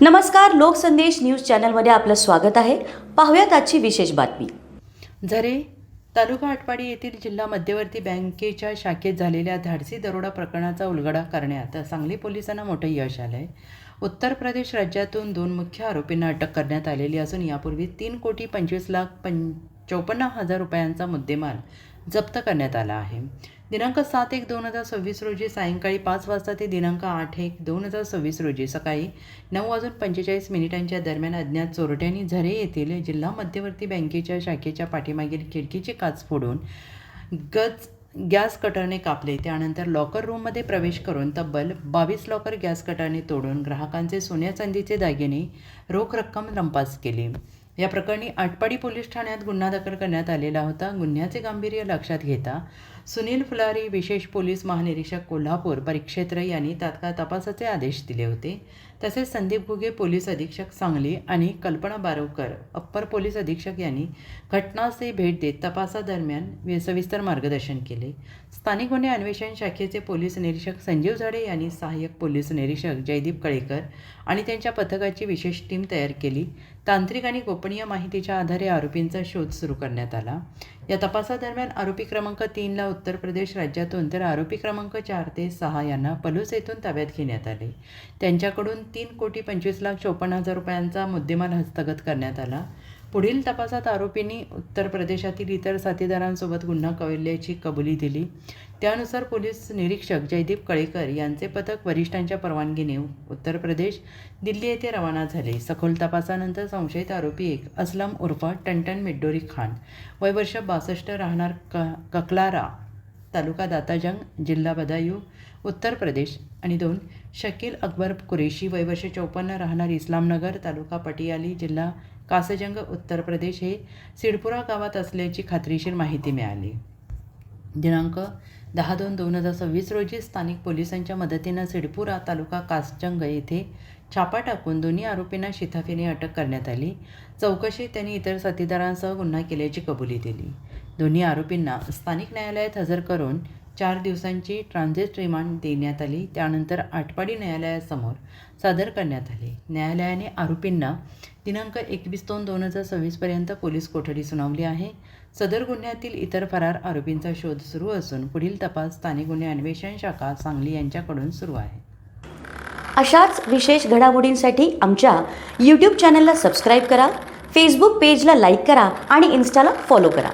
नमस्कार, लोकसंदेश न्यूज चॅनलमध्ये आपलं स्वागत आहे. पाहूयात आजची विशेष बातमी. झरे तालुका आटपाडी येथील जिल्हा मध्यवर्ती बँकेच्या शाखेत झालेल्या धाडसी दरोडा प्रकरणाचा उलगडा करण्यात सांगली पोलिसांना मोठं यश आलं आहे. उत्तर प्रदेश राज्यातून 2 मुख्य आरोपींना अटक करण्यात आलेली असून यापूर्वी 3,25,54,000 रुपयांचा मुद्देमाल जप्त करण्यात आला आहे. दिनांक 7/1/2026 रोजी सायंकाळी 5 वाजता ते दिनांक 8/1/2026 रोजी सकाळी 9:45 दरम्यान अज्ञात चोरट्यांनी झरे येथील जिल्हा मध्यवर्ती बँकेच्या शाखेच्या पाठीमागील खिडकीची काच फोडून गॅस कटरने कापले. त्यानंतर लॉकर रूममध्ये प्रवेश करून तब्बल 22 लॉकर गॅस कटरने तोडून ग्राहकांचे सोन्या चांदीचे दागिने, रोख रक्कम लंपास केली. या प्रकरणी आटपाडी पोलीस ठाण्यात गुन्हा दाखल करण्यात आलेला होता. गुन्ह्याचे गांभीर्य लक्षात घेता सुनील फुलारी, विशेष पोलीस महानिरीक्षक कोल्हापूर परिक्षेत्र यांनी तात्काळ तपासाचे आदेश दिले होते. तसेच संदीप घुगे, पोलीस अधीक्षक सांगली आणि कल्पना बारोकर, अप्पर पोलीस अधीक्षक यांनी घटनास्थळी भेट देत तपासादरम्यान सविस्तर मार्गदर्शन केले. स्थानिक गुन्हे अन्वेषण शाखेचे पोलीस निरीक्षक संजीव झाडे यांनी सहाय्यक पोलीस निरीक्षक जयदीप कळेकर आणि त्यांच्या पथकाची विशेष टीम तयार केली. तांत्रिक आणि गोपनीय माहितीच्या आधारे आरोपींचा शोध सुरू करण्यात आला. या तपासादरम्यान आरोपी क्रमांक 3ला उत्तर प्रदेश राज्यातून तर आरोपी क्रमांक 4 ते 6 यांना पलूस येथून ताब्यात घेण्यात आले. त्यांच्याकडून 3,25,54,000 रुपयांचा मुद्देमाल हस्तगत करण्यात आला. पुढील तपासात आरोपींनी उत्तर प्रदेशातील इतर साथीदारांसोबत गुन्हा कवल्याची कबुली दिली. त्यानुसार पोलीस निरीक्षक जयदीप कळेकर यांचे पथक वरिष्ठांच्या परवानगीने उत्तर प्रदेश, दिल्ली येथे रवाना झाले. सखोल तपासानंतर संशयित आरोपी 1 असलम उर्फ टनटन मिड्डोरी खान, वय वर्ष 62, राहणार ककलारा, तालुका दाताजंग, जिल्हा बदायूं, उत्तर प्रदेश आणि 2 शकील अकबर कुरेशी, वय वर्ष 54, राहणार इस्लामनगर, तालुका पटियाली, जिल्हा कासजंग, उत्तर प्रदेश हे सिडपुरा गावात असल्याची खात्रीशीर माहिती मिळाली. दिनांक 10/2/2026 रोजी स्थानिक पोलिसांच्या मदतीनं सिडपुरा, तालुका कासजंग येथे छापा टाकून दोन्ही आरोपींना शिताफीने अटक करण्यात आली. चौकशीत त्यांनी इतर साथीदारांसह गुन्हा केल्याची कबुली दिली. दोन्ही आरोपींना स्थानिक न्यायालयात हजर करून 4 दिवसांची ट्रान्झिट रिमांड देण्यात आली. त्यानंतर आटपाडी न्यायालयासमोर सादर करण्यात आले. न्यायालयाने आरोपींना दिनांक 21/2/2026 पर्यंत पोलीस कोठडी सुनावली आहे. सदर गुन्ह्यातील इतर फरार आरोपींचा शोध सुरू असून पुढील तपास स्थानिक गुन्हे अन्वेषण शाखा सांगली यांच्याकडून सुरू आहे. अशाच विशेष घडामोडींसाठी आमच्या YouTube चॅनलला सबस्क्राईब करा, फेसबुक पेजला लाईक करा आणि इन्स्टाला फॉलो करा.